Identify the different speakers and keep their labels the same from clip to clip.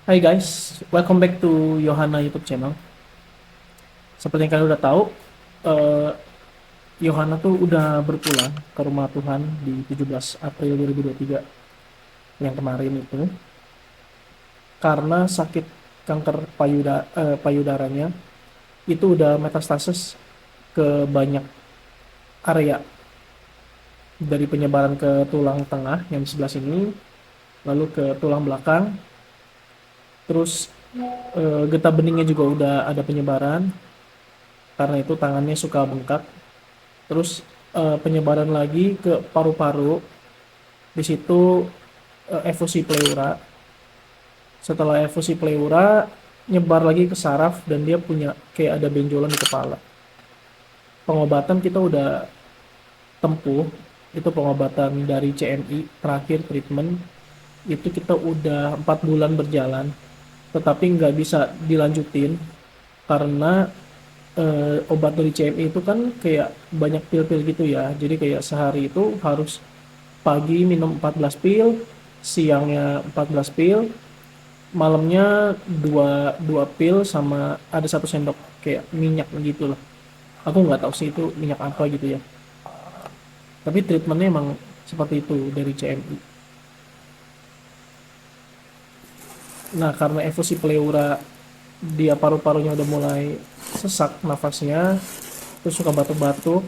Speaker 1: Hai guys, welcome back to Yohana YouTube channel. Seperti yang kalian udah tahu, eh, Yohana tuh udah berpulang ke rumah Tuhan di 17 April 2023 yang kemarin itu karena sakit kanker payudaranya itu udah metastasis ke banyak area dari penyebaran ke tulang tengah yang di sebelah sini, lalu ke tulang belakang, terus getah beningnya juga udah ada penyebaran karena itu tangannya suka bengkak. Terus penyebaran lagi ke paru-paru, di situ efusi pleura. Setelah efusi pleura nyebar lagi ke saraf dan dia punya kayak ada benjolan di kepala. Pengobatan kita udah tempuh, itu pengobatan dari CMI terakhir treatment itu kita udah 4 bulan berjalan, tetapi nggak bisa dilanjutin karena obat dari CMI itu kan kayak banyak pil-pil gitu ya, jadi kayak sehari itu harus pagi minum 14 pil, siangnya 14 pil, malamnya dua dua pil sama ada satu sendok kayak minyak gitu lah. Aku nggak tahu sih itu minyak apa gitu ya. Tapi treatmentnya emang seperti itu dari CMI. Nah karena efusi pleura dia paru-parunya udah mulai sesak nafasnya, terus suka batuk-batuk,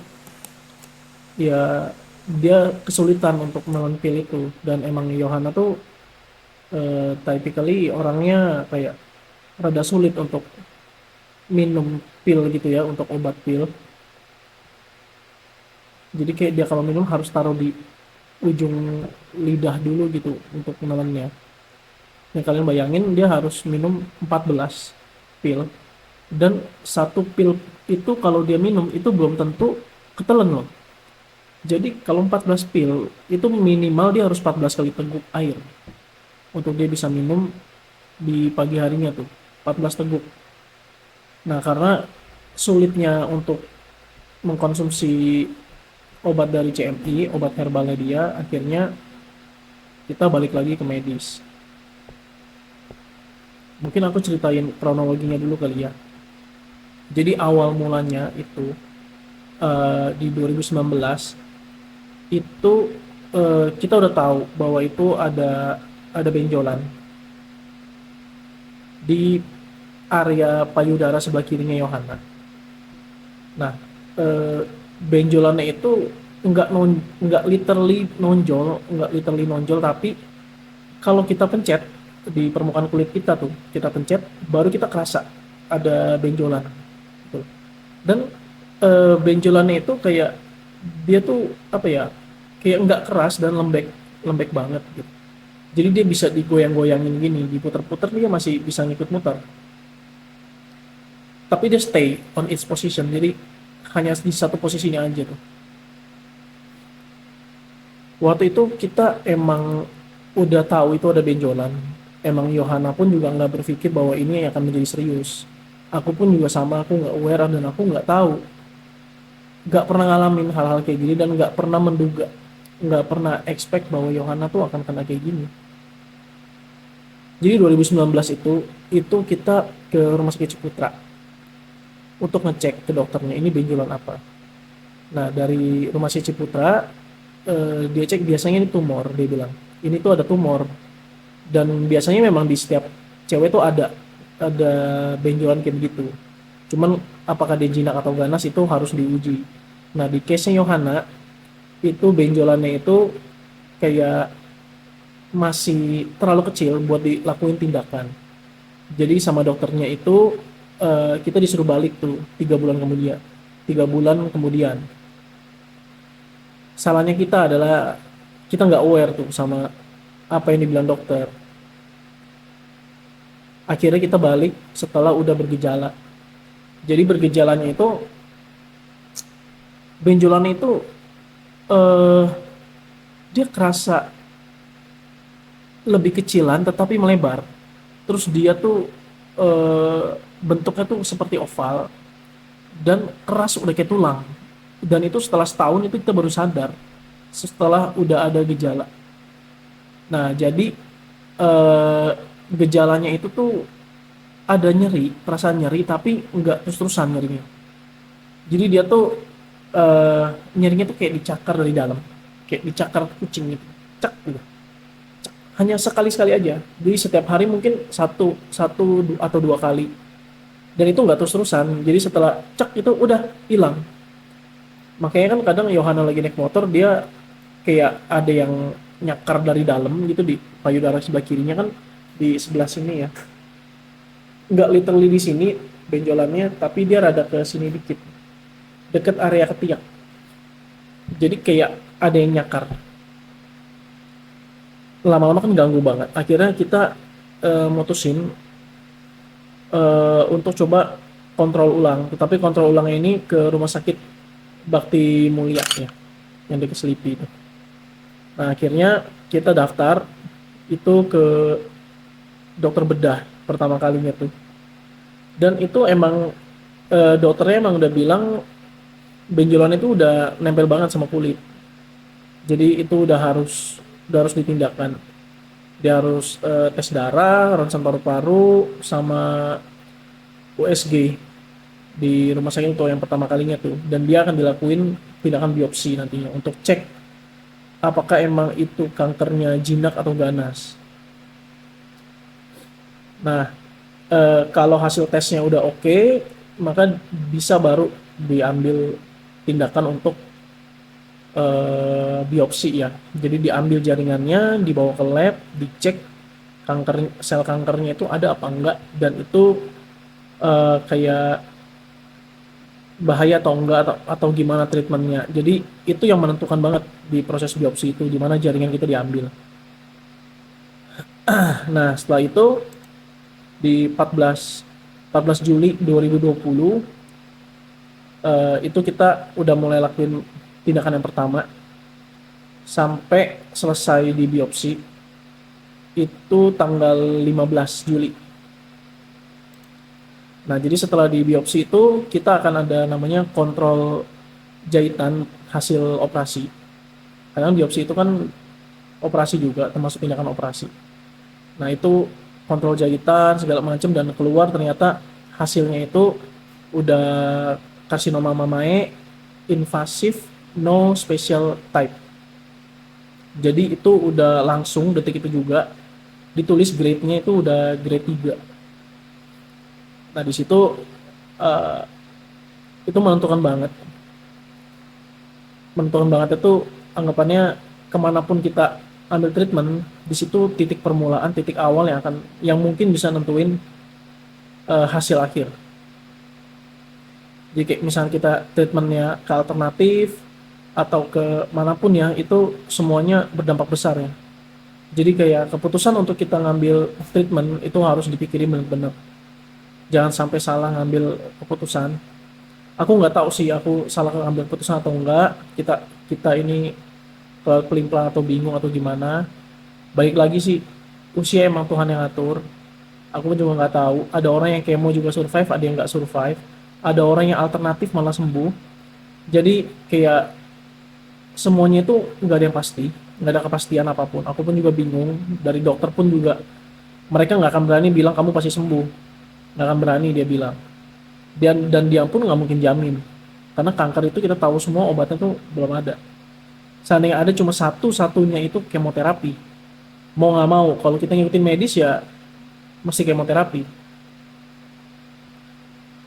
Speaker 1: ya dia kesulitan untuk menelan pil itu. Dan emang Yohana tuh typically orangnya kayak rada sulit untuk minum pil gitu ya, untuk obat pil. Jadi kayak dia kalau minum harus taruh di ujung lidah dulu gitu untuk menelannya. Yang kalian bayangin dia harus minum 14 pil, dan satu pil itu kalau dia minum itu belum tentu ketelan loh. Jadi kalau 14 pil itu minimal dia harus 14 kali teguk air untuk dia bisa minum di pagi harinya tuh 14 teguk. Nah karena sulitnya untuk mengkonsumsi obat dari CMI, obat herbalnya dia, akhirnya kita balik lagi ke medis. Mungkin aku ceritain kronologinya dulu kali ya. Jadi awal mulanya itu di 2019 itu kita udah tahu bahwa itu ada benjolan di area payudara sebelah kirinya Yohana. Nah, eh, benjolannya itu nggak literally nonjol, nggak literally nonjol, tapi kalau kita pencet di permukaan kulit kita tuh, kita pencet, baru kita kerasa ada benjolan. Gitu. Dan benjolannya itu kayak dia tuh apa ya, kayak nggak keras dan lembek, lembek banget gitu. Jadi dia bisa digoyang-goyangin gini, diputer-puter dia masih bisa ngikut muter. Tapi dia stay on its position, jadi hanya di satu posisinya aja tuh. Waktu itu kita emang udah tahu itu ada benjolan. Emang Yohana pun juga nggak berpikir bahwa ini akan menjadi serius. Aku pun juga sama, aku nggak aware dan aku nggak tahu, nggak pernah ngalamin hal-hal kayak gini dan nggak pernah menduga, nggak pernah expect bahwa Yohana tuh akan kena kayak gini. Jadi 2019 itu kita ke rumah sakit Ciputra untuk ngecek ke dokternya ini benjolan apa. Nah dari rumah sakit Ciputra dia cek, biasanya ini tumor, dia bilang ini tuh ada tumor, dan biasanya memang di setiap cewek tuh ada benjolan kayak begitu. Cuman apakah dia jinak atau ganas itu harus diuji. Nah di case nya Yohana itu benjolannya itu kayak masih terlalu kecil buat dilakuin tindakan. Jadi sama dokternya itu kita disuruh balik tuh 3 bulan kemudian. 3 bulan kemudian. Salahnya kita adalah kita nggak aware tuh sama apa yang dibilang dokter. Akhirnya kita balik setelah udah bergejala. Jadi bergejalanya itu benjolannya itu eh dia kerasa lebih kecilan tetapi melebar. Terus dia tuh bentuknya tuh seperti oval dan keras udah kayak tulang. Dan itu setelah setahun itu kita baru sadar setelah udah ada gejala. Nah, jadi eh gejalanya itu tuh ada nyeri, perasaan nyeri tapi nggak terus-terusan nyerinya. Jadi dia tuh nyerinya tuh kayak dicakar dari dalam, kayak dicakar kucing gitu, cek gitu. Hanya sekali-sekali aja. Jadi setiap hari mungkin atau dua kali. Dan itu nggak terus-terusan. Jadi setelah cek itu udah hilang. Makanya kan kadang Yohana lagi naik motor dia kayak ada yang nyakar dari dalam gitu di payudara sebelah kirinya kan di sebelah sini ya. Nggak literally di sini benjolannya, tapi dia rada ke sini dikit, deket area ketiak. Jadi kayak ada yang nyakar. Lama-lama kan ganggu banget. Akhirnya kita mutusin untuk coba kontrol ulang. Tetapi kontrol ulangnya ini ke rumah sakit Bakti Mulia ya, yang dekat Selipi itu. Nah akhirnya kita daftar itu ke dokter bedah pertama kalinya tuh. Dan itu emang dokternya emang udah bilang benjolan itu udah nempel banget sama kulit. Jadi itu udah harus ditindakkan. Dia harus tes darah, ronsen paru-paru, sama USG di rumah sakit itu yang pertama kalinya tuh. Dan dia akan dilakuin tindakan biopsi nantinya untuk cek apakah emang itu kankernya jinak atau ganas. Nah, kalau hasil tesnya udah oke, maka bisa baru diambil tindakan untuk biopsi ya. Jadi diambil jaringannya, dibawa ke lab, dicek sel kankernya itu ada apa enggak, dan itu kayak bahaya atau enggak atau gimana treatmentnya. Jadi itu yang menentukan banget di proses biopsi itu, gimana jaringan kita diambil. Nah setelah itu di 14 Juli 2020 itu kita udah mulai lakuin tindakan yang pertama sampai selesai di biopsi itu tanggal 15 Juli. Nah, jadi setelah di biopsi itu kita akan ada namanya kontrol jahitan hasil operasi. Karena biopsi itu kan operasi juga, termasuk tindakan operasi. Nah, itu kontrol jahitan segala macam dan keluar ternyata hasilnya itu udah karsinoma mamae invasif no special type. Jadi itu udah langsung detik itu juga ditulis grade-nya itu udah grade 3. Nah, di situ uh, itu menentukan banget. Menentukan banget itu anggapannya kemanapun kita ambil treatment, di situ titik permulaan, titik awal yang mungkin bisa nentuin hasil akhir. Jadi kayak misalnya kita treatmentnya ke alternatif atau ke manapun ya, itu semuanya berdampak besar ya. Jadi kayak keputusan untuk kita ngambil treatment itu harus dipikirin benar-benar. Jangan sampai salah ngambil keputusan. Aku nggak tahu sih aku salah ngambil keputusan atau enggak. Kita ini pelin-pelan atau bingung atau gimana. Baik lagi sih, usia emang Tuhan yang atur. Aku juga nggak tahu. Ada orang yang kemo juga survive, ada yang nggak survive. Ada orang yang alternatif malah sembuh. Jadi kayak semuanya itu nggak ada yang pasti, nggak ada kepastian apapun. Aku pun juga bingung. Dari dokter pun juga mereka nggak akan berani bilang kamu pasti sembuh, nggak akan berani dia bilang. Dan dia pun nggak mungkin jamin, karena kanker itu kita tahu semua obatnya tuh belum ada. Seandainya ada cuma satu-satunya itu kemoterapi. Mau nggak mau, kalau kita ngikutin medis ya mesti kemoterapi.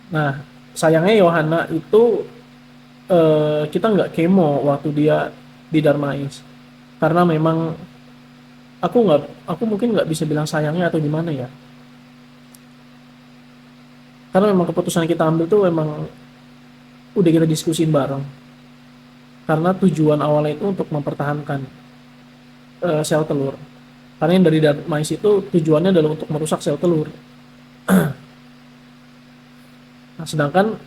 Speaker 1: Nah, sayangnya Yohana itu kita nggak kemo waktu dia di Darmais, karena memang aku mungkin nggak bisa bilang sayangnya atau gimana ya, karena memang keputusan kita ambil tuh memang udah kita diskusin bareng, karena tujuan awalnya itu untuk mempertahankan sel telur, karena yang dari Darmais itu tujuannya adalah untuk merusak sel telur. Nah, sedangkan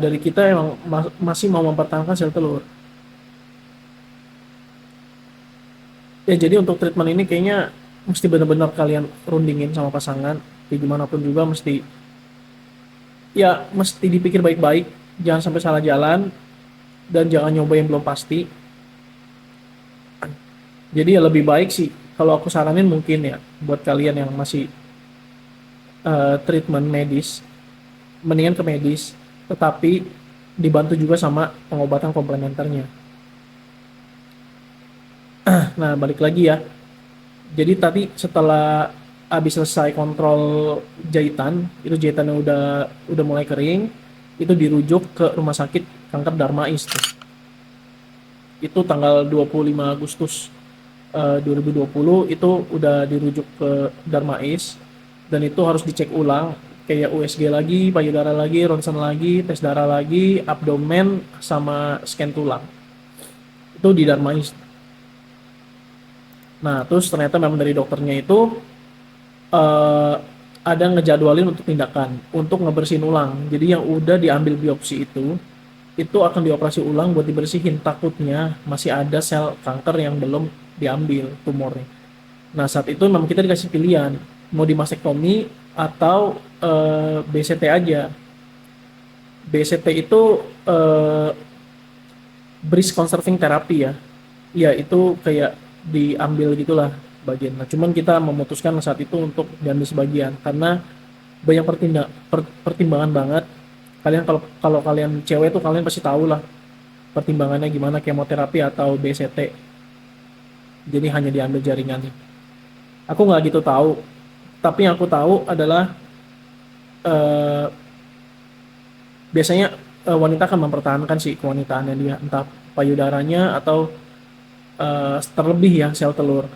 Speaker 1: dari kita emang masih mau mempertahankan sel telur. Ya jadi untuk treatment ini kayaknya mesti benar-benar kalian rundingin sama pasangan. Ya gimana pun juga mesti dipikir baik-baik, jangan sampai salah jalan dan jangan nyoba yang belum pasti. Jadi ya lebih baik sih kalau aku saranin mungkin ya buat kalian yang masih treatment medis, mendingan ke medis, tetapi dibantu juga sama pengobatan komplementernya. Nah, balik lagi ya. Jadi tadi setelah habis selesai kontrol jahitan, itu jahitannya udah mulai kering, itu dirujuk ke rumah sakit kanker Darmais tuh. Itu tanggal 25 Agustus 2020 itu udah dirujuk ke Darmais, dan itu harus dicek ulang kayak USG lagi, payudara lagi, ronsen lagi, tes darah lagi, abdomen sama scan tulang. Itu di Darmais. Nah, terus ternyata memang dari dokternya itu eh, ada ngejadwalin untuk tindakan untuk ngebersihin ulang. Jadi yang udah diambil biopsi itu akan dioperasi ulang buat dibersihin, takutnya masih ada sel kanker yang belum diambil tumornya. Nah, saat itu memang kita dikasih pilihan mau dimastektomi atau BCT aja. BCT itu eh, breast conserving therapy ya. Ya itu kayak diambil gitulah bagian. Nah, cuman kita memutuskan saat itu untuk diambil sebagian karena banyak pertimbangan banget. Kalian kalau kalau kalian cewek tuh kalian pasti tahu lah pertimbangannya gimana, kemoterapi atau BCT. Jadi hanya diambil jaringannya. Aku nggak gitu tahu, tapi yang aku tahu adalah eh, biasanya wanita akan mempertahankan sih kewanitaannya dia, entah payudaranya atau terlebih ya sel telur,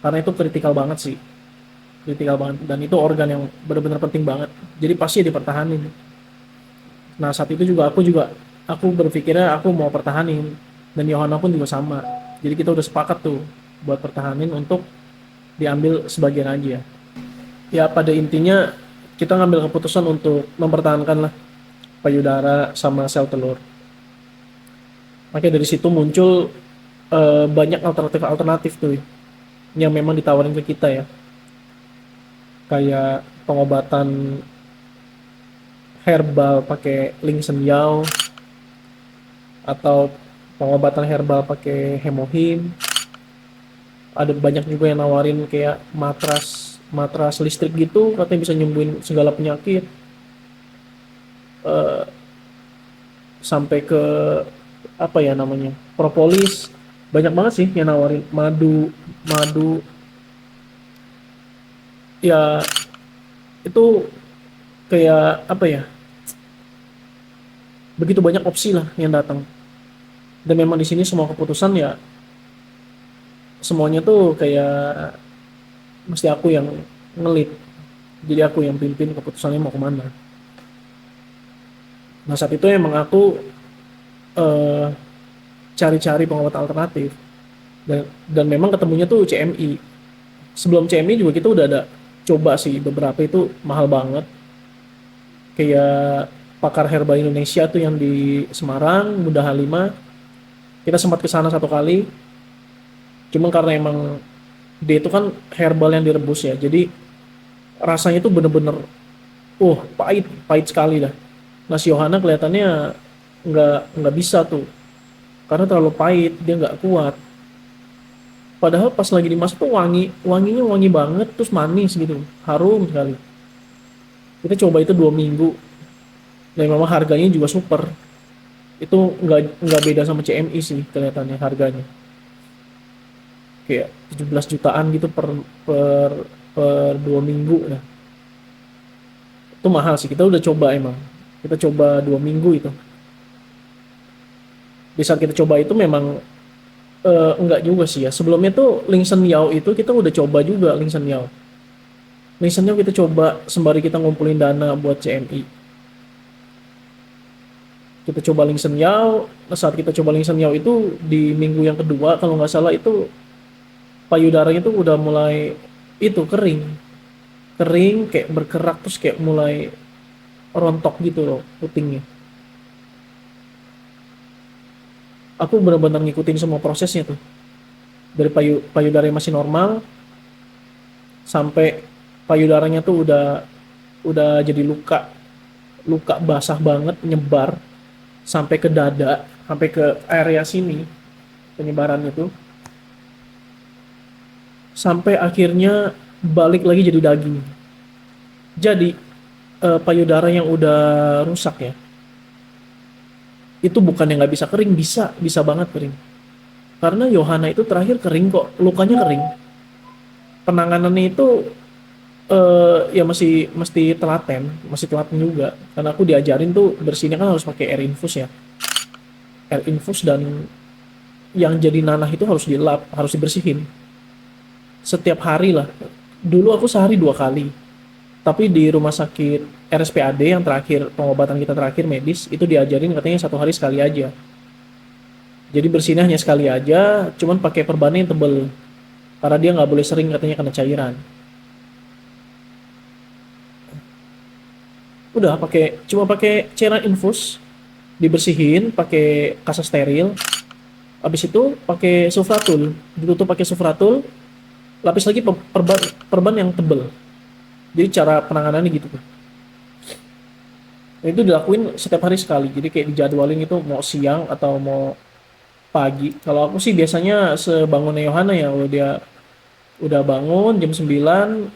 Speaker 1: karena itu kritikal banget sih, kritikal banget, dan itu organ yang benar-benar penting banget, jadi pasti dipertahanin. Nah, saat itu juga aku berpikirnya aku mau pertahanin, dan Yohana pun juga sama, jadi kita udah sepakat tuh buat pertahanin untuk diambil sebagian aja. Ya pada intinya kita ngambil keputusan untuk mempertahankan lah payudara sama sel telur. Makanya dari situ muncul banyak alternatif tuh yang memang ditawarin ke kita ya, kayak pengobatan herbal pakai Lingsen Yao atau pengobatan herbal pakai hemohim. Ada banyak juga yang nawarin kayak matras matras listrik gitu, katanya bisa nyembuhin segala penyakit, sampai ke apa ya namanya, propolis. Banyak banget sih yang nawarin madu madu ya. Itu kayak apa ya, begitu banyak opsi lah yang datang, dan memang di sini semua keputusan ya semuanya tuh kayak mesti aku yang ngelit, jadi aku yang pimpin keputusannya mau kemana. Nah, saat itu emang aku eh, cari-cari pengobatan alternatif, dan memang ketemunya tuh CMI. Sebelum CMI juga kita udah ada coba sih beberapa, itu mahal banget, kayak Pakar Herba Indonesia tuh yang di Semarang, Muda Halimah. Kita sempat ke sana satu kali, cuman karena emang dia itu kan herbal yang direbus ya, jadi rasanya tuh bener-bener pahit pahit sekali dah. Nah, si Yohana kelihatannya nggak bisa tuh, karena terlalu pahit, dia nggak kuat. Padahal pas lagi dimasak tuh wanginya wangi banget, terus manis gitu, harum sekali. Kita coba itu 2 minggu, dan memang harganya juga super. Itu nggak beda sama CMI sih kelihatannya harganya, kayak 17 jutaan gitu per per 2 minggu. Nah, itu mahal sih. Kita udah coba, emang kita coba 2 minggu itu. Di saat kita coba itu memang enggak juga sih ya, sebelumnya tuh Lingsen Yao itu kita udah coba juga. Lingsen Yao kita coba sembari kita ngumpulin dana buat CMI. Kita coba Lingsen Yao. Nah, saat kita coba Lingsen Yao itu di minggu yang kedua kalau nggak salah, itu payudaranya tuh udah mulai itu kering, kering kayak berkerak, terus kayak mulai rontok gitu loh putingnya. Aku benar-benar ngikutin semua prosesnya tuh, dari payudara yang masih normal sampai payudaranya tuh udah jadi luka, luka basah banget, nyebar sampai ke dada, sampai ke area sini penyebarannya tuh, sampai akhirnya balik lagi jadi daging. Jadi payudara yang udah rusak ya, itu bukan yang nggak bisa kering, bisa banget kering. Karena Yohana itu terakhir kering kok, lukanya kering. Penanganannya itu ya masih mesti telaten, masih telaten juga. Karena aku diajarin tuh bersihnya kan harus pakai air infus ya, air infus, dan yang jadi nanah itu harus dilap, harus dibersihin setiap hari lah. Dulu aku sehari 2 kali, tapi di rumah sakit RSPAD yang terakhir pengobatan kita terakhir medis itu diajarin katanya 1 hari sekali aja. Jadi bersihinnya hanya sekali aja, cuman pakai perban yang tebel karena dia nggak boleh sering katanya kena cairan. Udah cuma pakai cairan infus, dibersihin pakai kasa steril. Habis itu pakai sufratul, ditutup pakai sufratul, lapis lagi perban perban yang tebel. Jadi cara penanganannya gitu tuh. Dan itu dilakuin setiap hari sekali. Jadi kayak dijadwalin itu mau siang atau mau pagi. Kalau aku sih biasanya sebangunnya Yohana ya, kalau dia udah bangun jam 9,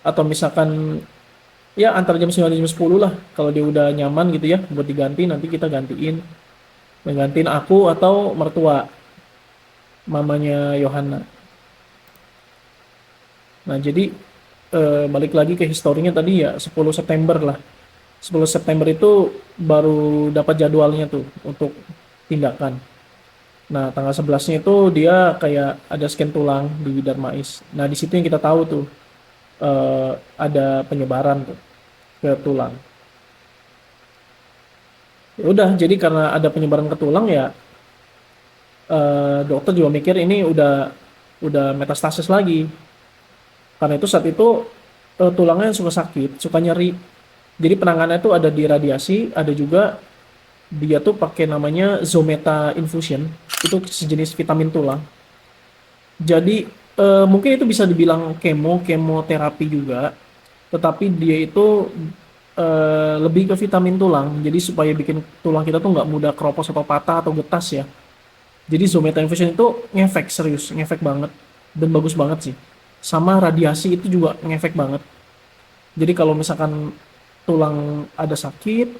Speaker 1: atau misalkan ya antara jam 9 dan jam 10 lah. Kalau dia udah nyaman gitu ya buat diganti, nanti kita gantiin. Menggantiin aku atau mertua mamanya Yohana. Nah, jadi balik lagi ke historinya tadi ya, 10 September lah. 10 September itu baru dapat jadwalnya tuh untuk tindakan. Nah, tanggal 11-nya itu dia kayak ada scan tulang di Darmais. Nah, di situ yang kita tahu tuh ada penyebaran tuh ke tulang. Ya udah, jadi karena ada penyebaran ke tulang ya, dokter juga mikir ini udah metastasis lagi. Karena itu saat itu tulangnya suka sakit, suka nyeri. Jadi penanganannya itu ada di radiasi, ada juga dia tuh pakai namanya Zometa infusion. Itu sejenis vitamin tulang. Jadi mungkin itu bisa dibilang kemoterapi juga, tetapi dia itu lebih ke vitamin tulang. Jadi supaya bikin tulang kita tuh nggak mudah keropos atau patah atau getas ya. Jadi Zometa infusion itu ngefek serius, ngefek banget dan bagus banget sih. Sama radiasi itu juga ngefek banget. Jadi kalau misalkan tulang ada sakit,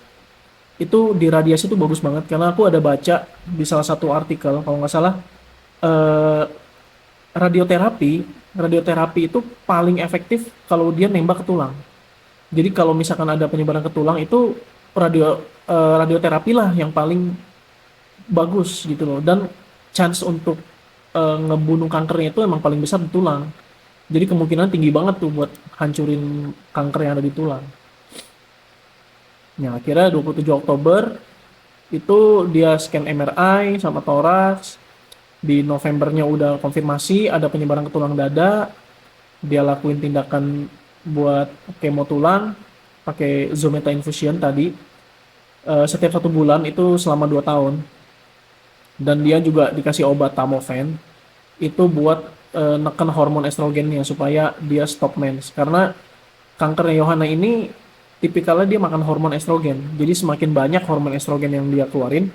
Speaker 1: itu di radiasi itu bagus banget karena aku ada baca di salah satu artikel kalau nggak salah, eh, radioterapi radioterapi itu paling efektif kalau dia nembak ke tulang. Jadi kalau misalkan ada penyebaran ke tulang itu radioterapi lah yang paling bagus gitu loh, dan chance untuk ngebunuh kankernya itu emang paling besar di tulang. Jadi kemungkinan tinggi banget tuh buat hancurin kanker yang ada di tulang. Nah, akhirnya 27 Oktober itu dia scan MRI sama toraks. Di Novembernya udah konfirmasi ada penyebaran ke tulang dada. Dia lakuin tindakan buat kemo tulang pakai Zometa infusion tadi. Setiap 1 bulan itu selama 2 tahun. Dan dia juga dikasih obat tamofen itu buat neken hormon estrogennya supaya dia stop mens. Karena kankernya Yohana ini tipikalnya dia makan hormon estrogen. Jadi semakin banyak hormon estrogen yang dia keluarin,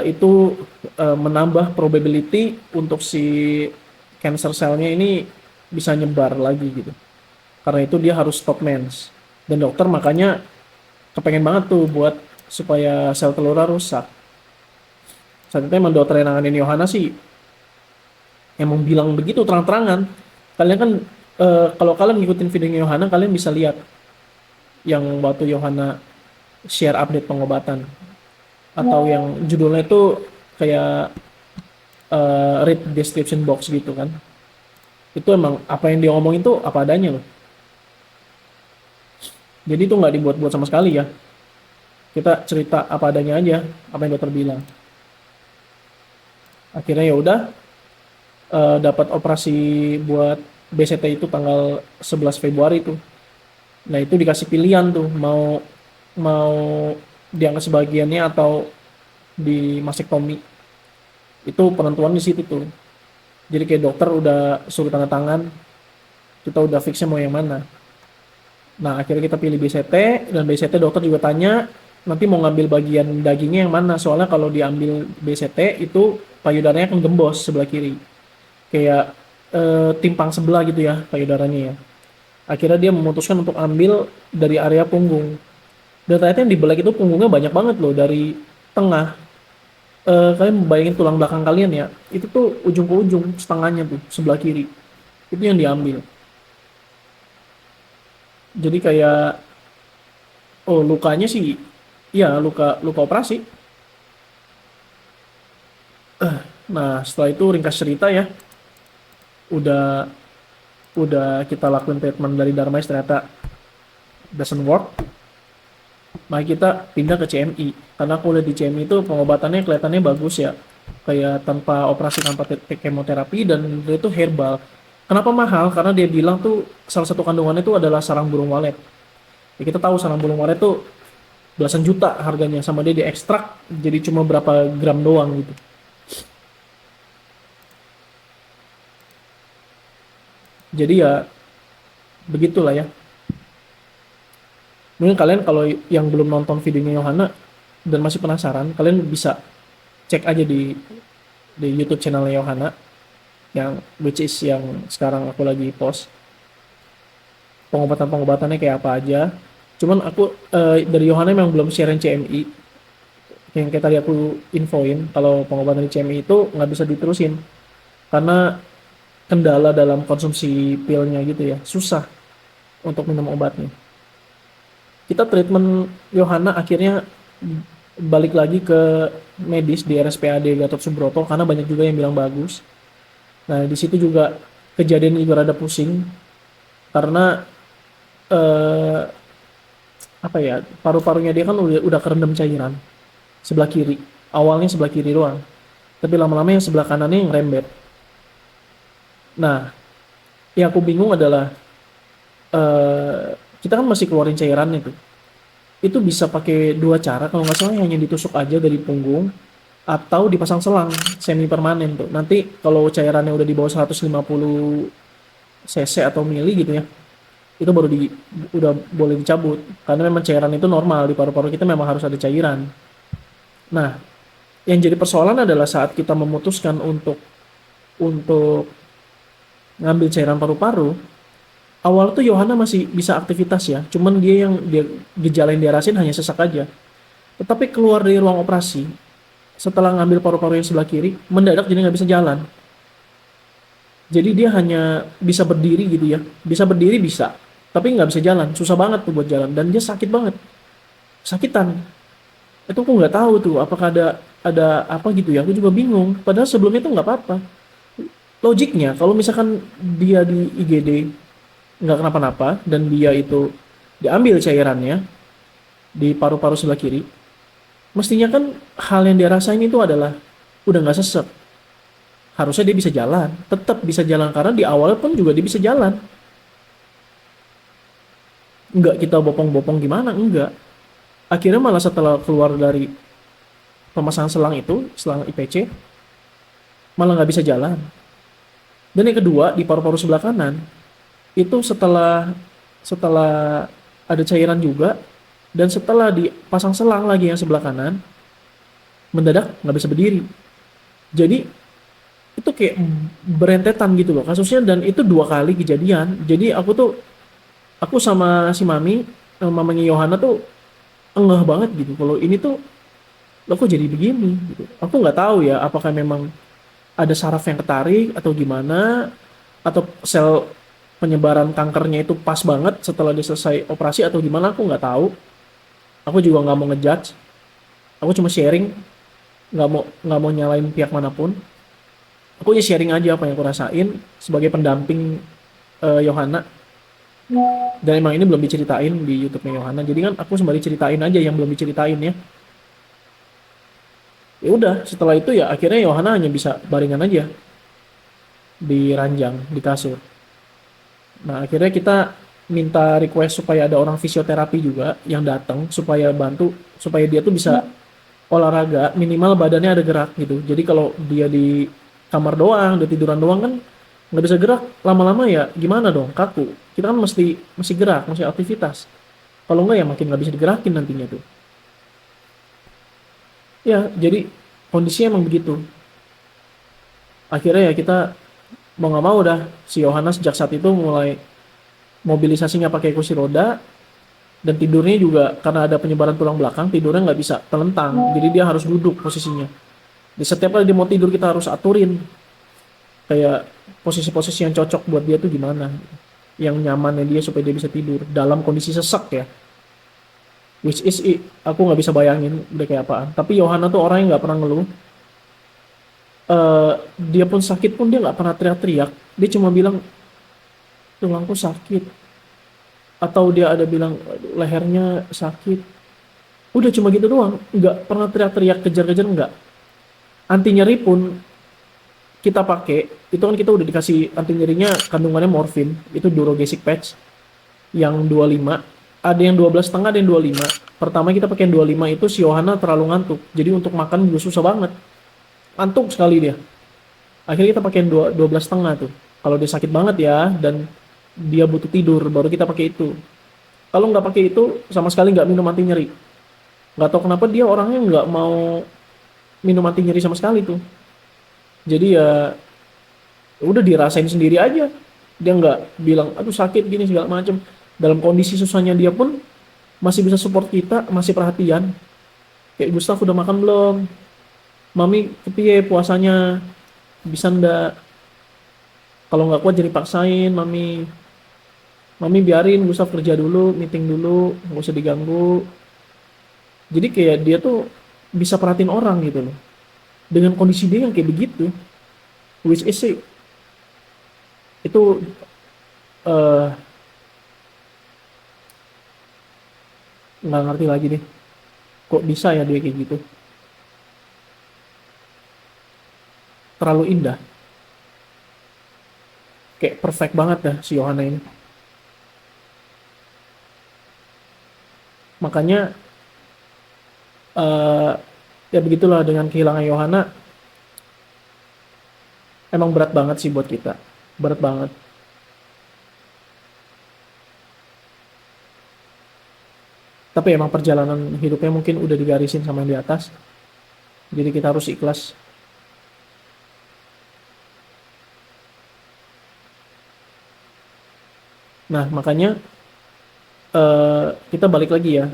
Speaker 1: itu menambah probability untuk si cancer cell-nya ini bisa nyebar lagi gitu. Karena itu dia harus stop mens. Dan dokter makanya kepengen banget tuh buat supaya sel telurnya rusak. Saat itu emang dokter yang nanganin Yohana sih emang bilang begitu terang-terangan. Kalian kan kalau kalian ngikutin videonya Yohana, kalian bisa lihat yang waktu Yohana share update pengobatan, atau yang judulnya itu kayak read description box gitu kan. Itu emang apa yang dia ngomong itu apa adanya loh. Jadi itu nggak dibuat-buat sama sekali ya. Kita cerita apa adanya aja, apa yang dokter bilang. Akhirnya ya udah, dapat operasi buat BCT itu tanggal 11 Februari tuh. Nah, itu dikasih pilihan tuh mau mau diangkat sebagiannya atau di mastektomi. Itu penentuan di situ tuh. Jadi kayak dokter udah suruh tanda tangan, kita udah fixnya mau yang mana. Nah, akhirnya kita pilih BCT, dan BCT dokter juga tanya nanti mau ngambil bagian dagingnya yang mana. Soalnya kalau diambil BCT itu payudaranya akan gembos sebelah kiri. Kayak timpang sebelah gitu ya payudaranya ya. Akhirnya dia memutuskan untuk ambil dari area punggung. Dan ternyata yang di belek itu punggungnya banyak banget loh, dari tengah. Kalian bayangin tulang belakang kalian ya, itu tuh ujung ke ujung setengahnya tuh sebelah kiri. Itu yang diambil. Jadi kayak, oh lukanya sih, ya luka luka operasi. Nah setelah itu ringkas cerita ya, udah udah kita lakuin treatment dari Darmais ternyata doesn't work. Nah kita pindah ke CMI, karena aku lihat di CMI itu pengobatannya kelihatannya bagus ya, kayak tanpa operasi, tanpa kemoterapi, dan itu herbal. Kenapa mahal? Karena dia bilang tuh salah satu kandungannya itu adalah sarang burung walet. Ya kita tahu sarang burung walet tuh belasan juta harganya, sama dia diekstrak jadi cuma berapa gram doang gitu. Jadi ya begitulah ya. Mungkin kalian kalau yang belum nonton videonya Yohana dan masih penasaran, kalian bisa cek aja di YouTube channelnya Yohana, yang which is yang sekarang aku lagi post pengobatan-pengobatannya kayak apa aja. Cuman aku dari Yohana memang belum sharing CMI, yang kayak tadi aku infoin kalau pengobatan di CMI itu nggak bisa diterusin karena kendala dalam konsumsi pilnya gitu ya, susah untuk minum obatnya. Kita treatment Yohana akhirnya balik lagi ke medis di RSPAD Gatot Subroto karena banyak juga yang bilang bagus. Nah di situ juga kejadian juga rada pusing karena eh, apa ya, paru-parunya dia kan udah kerendam cairan sebelah kiri. Awalnya sebelah kiri doang, tapi lama-lama yang sebelah kanannya yang rembet. Nah yang aku bingung adalah kita kan masih keluarin cairan itu bisa pakai dua cara kalau nggak salah, hanya ditusuk aja dari punggung atau dipasang selang semi permanen tuh. Nanti kalau cairannya udah di bawah 150 cc atau mili gitu ya, itu baru udah boleh dicabut karena memang cairan itu normal di paru-paru kita memang harus ada cairan. Nah, yang jadi persoalan adalah saat kita memutuskan untuk ngambil cairan paru-paru, awal tuh Yohana masih bisa aktivitas ya, cuman dia gejala yang dia rasain hanya sesak aja. Tetapi keluar dari ruang operasi setelah ngambil paru-paru yang sebelah kiri, mendadak jadi nggak bisa jalan. Jadi dia hanya bisa berdiri gitu ya, bisa berdiri bisa, tapi nggak bisa jalan, susah banget tuh buat jalan, dan dia sakit banget, sakitan. Itu aku nggak tahu tuh apakah ada apa gitu ya, aku juga bingung. Padahal sebelumnya tuh nggak apa-apa. Logiknya kalau misalkan dia di IGD nggak kenapa-napa dan dia itu diambil cairannya di paru-paru sebelah kiri, mestinya kan hal yang dia rasain itu adalah udah nggak sesek. Harusnya dia bisa jalan, tetap bisa jalan karena di awal pun juga dia bisa jalan. Nggak kita bopong-bopong gimana, enggak. Akhirnya malah setelah keluar dari pemasangan selang itu, selang IPC, malah nggak bisa jalan. Dan yang kedua, di paru-paru sebelah kanan, itu setelah setelah ada cairan juga, dan setelah dipasang selang lagi yang sebelah kanan, mendadak nggak bisa berdiri. Jadi itu kayak berentetan gitu loh kasusnya, dan itu dua kali kejadian. Jadi aku sama si mami, mamanya Yohana tuh engeh banget gitu kalau ini tuh lo kok jadi begini gitu. Aku nggak tahu ya apakah memang ada saraf yang ketarik atau gimana, atau sel penyebaran kankernya itu pas banget setelah dia selesai operasi atau gimana, aku nggak tahu. Aku juga nggak mau ngejudge, aku cuma sharing, nggak mau nyalain pihak manapun. Aku ya sharing aja apa yang aku rasain sebagai pendamping Yohana. Dan emang ini belum diceritain di YouTube-nya Yohana, jadi kan aku sembari ceritain aja yang belum diceritain ya. Ya udah, setelah itu ya akhirnya Yohana hanya bisa baringan aja di ranjang, di kasur. Nah akhirnya kita minta request supaya ada orang fisioterapi juga yang datang supaya bantu, supaya dia tuh bisa olahraga, minimal badannya ada gerak gitu. Jadi kalau dia di kamar doang, dia tiduran doang kan nggak bisa gerak, lama-lama ya gimana dong, kaku. Kita kan mesti gerak, mesti aktivitas. Kalau nggak ya makin nggak bisa digerakin nantinya tuh. Ya jadi kondisinya emang begitu. Akhirnya ya kita mau nggak mau dah si Yohana sejak saat itu mulai mobilisasinya pakai kursi roda, dan tidurnya juga karena ada penyebaran tulang belakang, tidurnya nggak bisa telentang, jadi dia harus duduk posisinya. Di setiap kali dia mau tidur kita harus aturin kayak posisi-posisi yang cocok buat dia tuh gimana, yang nyamannya dia supaya dia bisa tidur dalam kondisi sesak ya. Which is aku nggak bisa bayangin udah kayak apaan. Tapi Yohana tuh orang yang nggak pernah ngeluh. Dia pun sakit pun dia nggak pernah teriak-teriak. Dia cuma bilang tulangku sakit, atau dia ada bilang "Aduh, lehernya sakit". Udah cuma gitu doang, nggak pernah teriak-teriak kejar-kejar, nggak. Anti nyeri pun kita pakai, itu kan kita udah dikasih anti nyerinya kandungannya morfin, itu Durogesic patch yang 25, ada yang 12,5, ada yang 25. Pertama kita pakai yang 25 itu si Yohana terlalu ngantuk, jadi untuk makan juga susah banget, ngantuk sekali dia. Akhirnya kita pakai yang 12,5 tuh, kalau dia sakit banget ya dan dia butuh tidur baru kita pakai itu. Kalau nggak pakai itu sama sekali nggak minum anti nyeri. Nggak tahu kenapa dia orangnya nggak mau minum anti nyeri sama sekali tuh. Jadi ya udah dirasain sendiri aja. Dia nggak bilang aduh sakit gini segala macem. Dalam kondisi susahnya dia pun masih bisa support kita, masih perhatian. Kayak Gustaf udah makan belum? Mami kepiye puasanya? Bisa ndak? Kalau nggak kuat jadi paksain mami. Mami biarin Gustaf kerja dulu, meeting dulu, nggak usah diganggu. Jadi kayak dia tuh bisa perhatiin orang gitu loh. Dengan kondisi dia yang kayak begitu, which is sih, itu eh, nggak ngerti lagi deh. Kok bisa ya dia kayak gitu? Terlalu indah. Kayak perfect banget dah si Yohana ini. Makanya eh, ya begitulah dengan kehilangan Yohana. Emang berat banget sih buat kita. Berat banget. Tapi emang perjalanan hidupnya mungkin udah digarisin sama yang di atas. Jadi kita harus ikhlas. Nah, makanya kita balik lagi ya.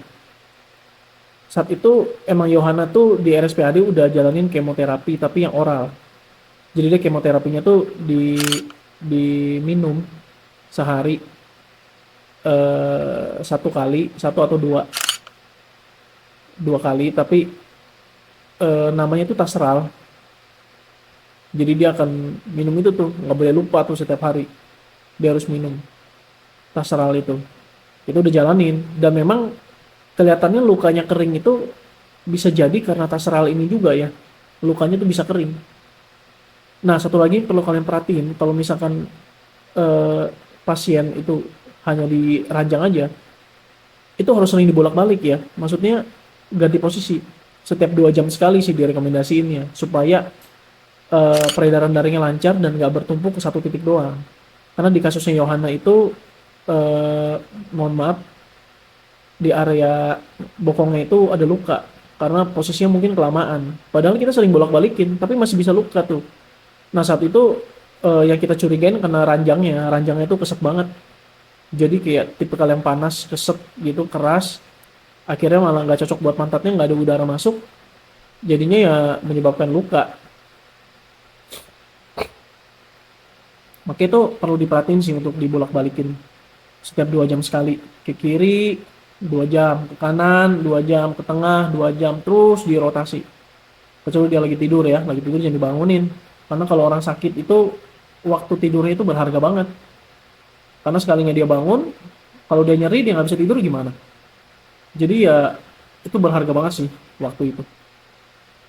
Speaker 1: Saat itu emang Yohana tuh di RSPAD udah jalanin kemoterapi tapi yang oral. Jadi dia kemoterapinya tuh diminum sehari, satu kali, satu atau dua kali, tapi namanya itu Tasral. Jadi dia akan minum itu tuh, nggak boleh lupa tuh setiap hari. Dia harus minum Tasral itu. Itu udah jalanin dan memang kelihatannya lukanya kering itu bisa jadi karena Tasral ini juga ya. Lukanya tuh bisa kering. Nah, satu lagi perlu kalian perhatiin, kalau misalkan eh, pasien itu hanya di ranjang aja, itu harus sering dibolak-balik ya. Maksudnya ganti posisi setiap 2 jam sekali sih direkomendasiinnya supaya peredaran darahnya lancar dan nggak bertumpuk ke satu titik doang. Karena di kasusnya Yohana itu eh, mohon maaf, di area bokongnya itu ada luka karena posisinya mungkin kelamaan. Padahal kita sering bolak-balikin, tapi masih bisa luka tuh. Nah saat itu yang kita curigain karena ranjangnya itu kesek banget. Jadi kayak tipe yang panas, kesek gitu, keras. Akhirnya malah nggak cocok buat pantatnya, nggak ada udara masuk. Jadinya ya menyebabkan luka. Makanya itu perlu diperhatiin sih untuk dibolak-balikin setiap 2 jam sekali. Ke kiri 2 jam, ke kanan 2 jam, ke tengah 2 jam, terus dirotasi. Kecuali dia lagi tidur ya, lagi tidur jangan dibangunin. Karena kalau orang sakit itu waktu tidurnya itu berharga banget. Karena sekalinya dia bangun, kalau dia nyeri dia nggak bisa tidur gimana? Jadi ya itu berharga banget sih waktu itu.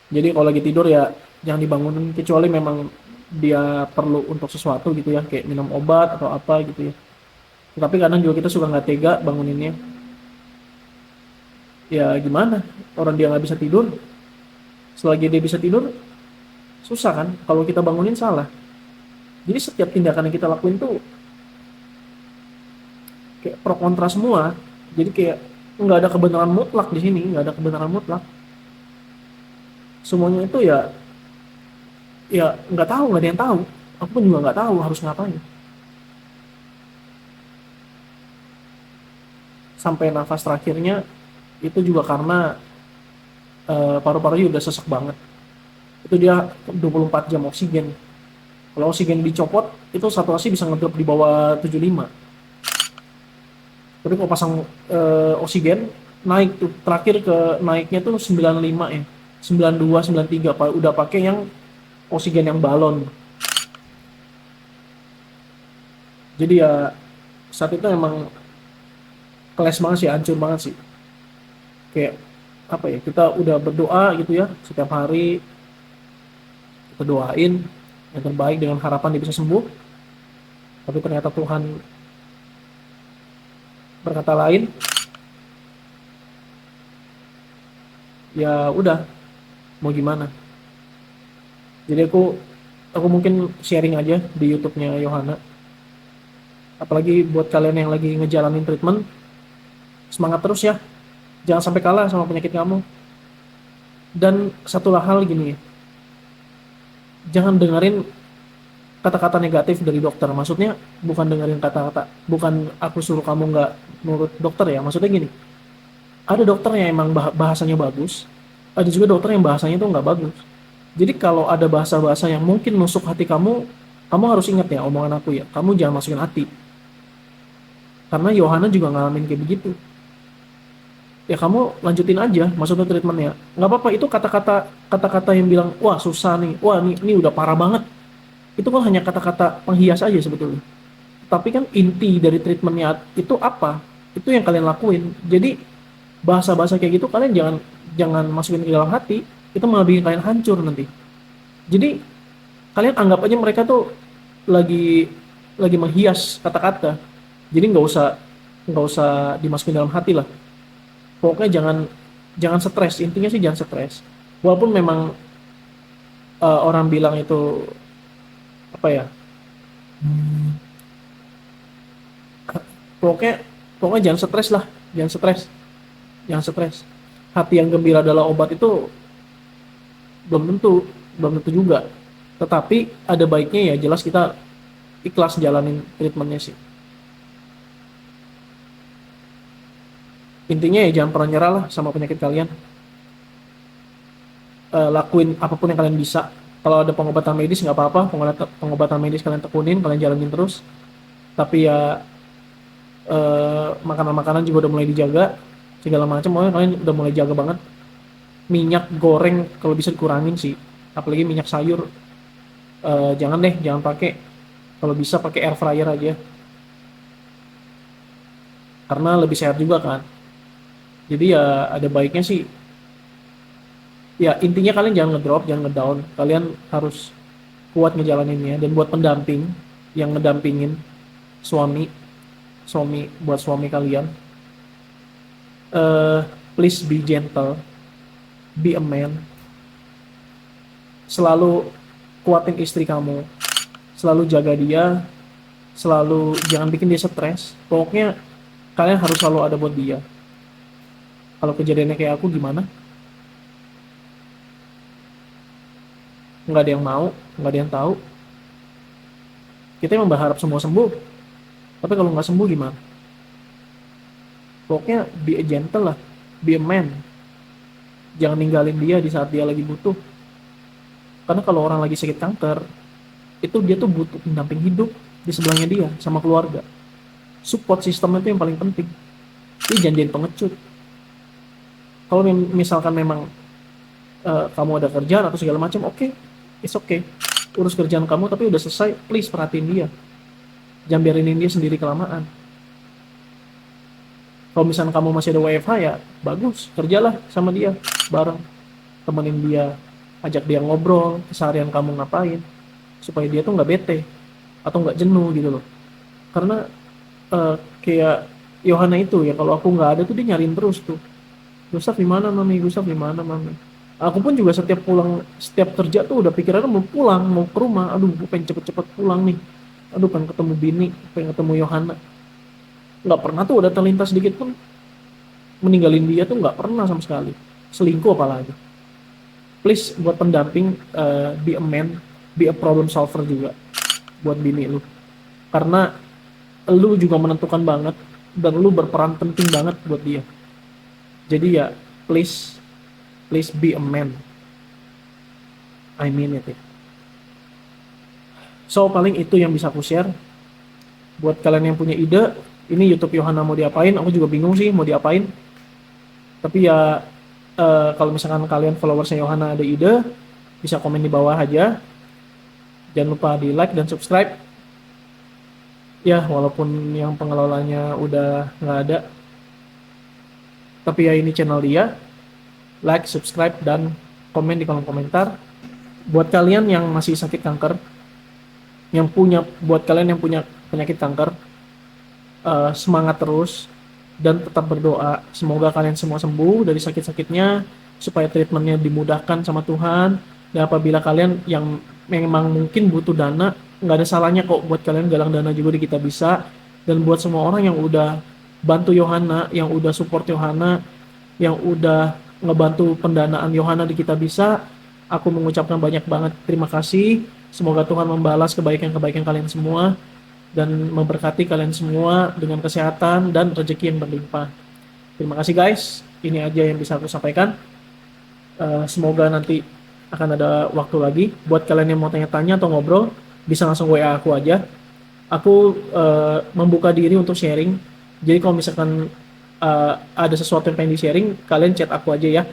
Speaker 1: Jadi kalau lagi tidur ya jangan dibangunin kecuali memang dia perlu untuk sesuatu gitu ya, kayak minum obat atau apa gitu ya. Tapi kadang juga kita suka nggak tega banguninnya. Ya gimana? Orang dia nggak bisa tidur, selagi dia bisa tidur susah kan? Kalau kita bangunin salah. Jadi setiap tindakan yang kita lakuin tuh kayak pro kontra semua. Jadi kayak nggak ada kebenaran mutlak di sini, nggak ada kebenaran mutlak. Semuanya itu ya nggak tahu, nggak ada yang tahu. Aku pun juga nggak tahu harus ngapain. Sampai nafas terakhirnya itu juga karena paru-parunya udah sesek banget. Itu dia 24 jam oksigen. Kalau oksigen dicopot, itu saturasi bisa ngedrop di bawah 75. Tapi kalau pasang oksigen, naik tuh. Terakhir ke naiknya tuh 95 ya. 92, 93. Udah pakai yang oksigen yang balon. Jadi ya saat itu emang kelas banget sih, hancur banget sih. Kayak apa ya, kita udah berdoa gitu ya setiap hari, kita doain yang terbaik dengan harapan dia bisa sembuh, tapi ternyata Tuhan berkata lain. Ya udah, mau gimana. Jadi aku mungkin sharing aja di YouTube-nya Yohana, apalagi buat kalian yang lagi ngejalanin treatment, semangat terus ya, jangan sampai kalah sama penyakit kamu. Dan satu hal gini, jangan dengerin kata-kata negatif dari dokter. Maksudnya bukan dengerin kata-kata, bukan aku suruh kamu nggak nurut dokter ya. Maksudnya gini, ada dokter yang emang bahasanya bagus, ada juga dokter yang bahasanya tuh nggak bagus. Jadi kalau ada bahasa-bahasa yang mungkin nusuk hati kamu, kamu harus ingat ya omongan aku ya, kamu jangan masukin hati. Karena Yohana juga ngalamin kayak begitu. Ya kamu lanjutin aja, maksudnya treatmentnya. Nggak apa-apa, itu kata-kata yang bilang, wah susah nih, wah ini udah parah banget. Itu kan hanya kata-kata penghias aja sebetulnya. Tapi kan inti dari treatmentnya itu apa? Itu yang kalian lakuin. Jadi bahasa-bahasa kayak gitu kalian jangan jangan masukin ke dalam hati, itu malah bikin kalian hancur nanti. Jadi kalian anggap aja mereka tuh lagi lagi menghias kata-kata. Jadi nggak usah dimasukin dalam hati lah. Pokoknya jangan jangan stres. Intinya sih jangan stres. Walaupun memang orang bilang itu apa ya? Pokoknya pokoknya jangan stres lah, jangan stres, jangan stres. Hati yang gembira adalah obat itu belum tentu, belum tentu juga. Tetapi ada baiknya ya jelas kita ikhlas jalanin treatmentnya sih. Intinya ya jangan pernah nyerah lah sama penyakit kalian. Lakuin apapun yang kalian bisa. Kalau ada pengobatan medis nggak apa-apa, pengobatan medis kalian tekunin, kalian jalanin terus. Tapi ya makanan-makanan juga udah mulai dijaga, segala macam. Pokoknya kalian udah mulai jaga banget. Minyak goreng kalau bisa dikurangin sih, apalagi minyak sayur. Jangan deh, jangan pakai. Kalau bisa pakai air fryer aja, karena lebih sehat juga kan. Jadi ya ada baiknya sih. Ya intinya kalian jangan ngedrop, jangan ngedown. Kalian harus kuat ngejalaninnya. Dan buat pendamping yang ngedampingin suami, buat suami kalian, eh please be gentle, be a man. Selalu kuatin istri kamu, selalu jaga dia, selalu jangan bikin dia stres. Pokoknya kalian harus selalu ada buat dia. Kalau kejadiannya kayak aku gimana? Nggak ada yang mau, nggak ada yang tahu. Kita emang berharap semua sembuh, tapi kalau nggak sembuh gimana? Pokoknya be a gentle lah, be a man. Jangan ninggalin dia di saat dia lagi butuh. Karena kalau orang lagi sakit kanker, itu dia tuh butuh pendamping hidup di sebelahnya dia sama keluarga. Support system itu yang paling penting. Jadi jangan jadi pengecut. Kalau misalkan memang kamu ada kerjaan atau segala macam, oke, it's okay. Urus kerjaan kamu, tapi udah selesai, please perhatiin dia. Jangan biarin dia sendiri kelamaan. Kalau misalkan kamu masih ada WFH ya bagus, kerjalah sama dia bareng, temenin dia, ajak dia ngobrol keseharian kamu ngapain, supaya dia tuh nggak bete atau nggak jenuh gitu loh. Karena kayak Yohana itu ya, kalau aku nggak ada tuh dia nyariin terus tuh, Gustaf di mana mami, Gustaf di mana mami. Aku pun juga setiap kerja tuh udah pikirannya mau pulang, mau ke rumah. Aduh, gue pengen cepet-cepet pulang nih. Aduh, pengen ketemu bini, pengen ketemu Yohana. Nggak pernah tuh ada terlintas sedikit pun meninggalin dia tuh, nggak pernah sama sekali. Selingkuh apalagi. Please buat pendamping, be a man, be a problem solver juga. buat bini lu, karena lu juga menentukan banget dan lu berperan penting banget buat dia. Jadi ya please, please be a man, I mean it ya. So paling itu yang bisa aku share. Buat kalian yang punya ide, ini YouTube Yohana mau diapain, aku juga bingung sih mau diapain. Tapi ya kalau misalkan kalian followersnya Yohana ada ide, bisa komen di bawah aja. Jangan lupa di like dan subscribe. Ya walaupun yang pengelolanya udah nggak ada, tapi ya ini channel dia. Like, subscribe, dan komen di kolom komentar. Buat kalian yang masih sakit kanker, buat kalian yang punya penyakit kanker, semangat terus dan tetap berdoa. Semoga kalian semua sembuh dari sakit-sakitnya, supaya treatmentnya dimudahkan sama Tuhan. Dan apabila kalian yang memang mungkin butuh dana, nggak ada salahnya kok buat kalian galang dana juga di Kita Bisa. Dan buat semua orang yang udah bantu Yohana, yang udah support Yohana, yang udah ngebantu pendanaan Yohana di Kita Bisa, aku mengucapkan banyak banget terima kasih. Semoga Tuhan membalas kebaikan-kebaikan kalian semua dan memberkati kalian semua dengan kesehatan dan rezeki yang berlimpah. Terima kasih guys, ini aja yang bisa aku sampaikan. Semoga nanti akan ada waktu lagi. Buat kalian yang mau tanya-tanya atau ngobrol, bisa langsung WA aku aja. Aku membuka diri untuk sharing. Jadi kalau misalkan ada sesuatu yang pengen di-sharing, kalian chat aku aja ya.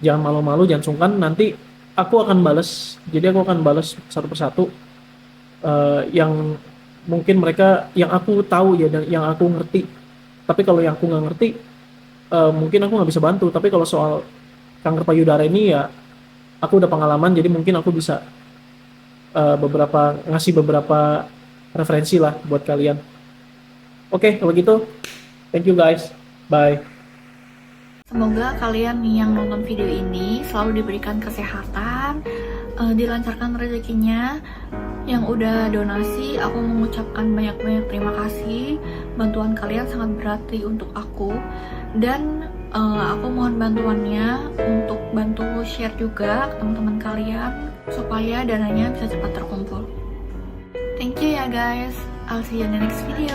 Speaker 1: Jangan malu-malu, jangan sungkan. Nanti aku akan bales. Jadi aku akan bales satu persatu. Yang mungkin mereka, yang aku tahu ya, dan yang aku ngerti. Tapi kalau yang aku nggak ngerti, mungkin aku nggak bisa bantu. Tapi kalau soal kanker payudara ini ya, aku udah pengalaman, jadi mungkin aku bisa ngasih beberapa referensi lah buat kalian. Oke, kalau gitu, thank you guys, bye.
Speaker 2: Semoga kalian nih yang nonton video ini selalu diberikan kesehatan, dilancarkan rezekinya. Yang udah donasi, aku mengucapkan banyak-banyak terima kasih. Bantuan kalian sangat berarti untuk aku. Dan aku mohon bantuannya untuk bantu share juga ke teman-teman kalian, supaya dananya bisa cepat terkumpul. Thank you ya guys, I'll see you in the next video.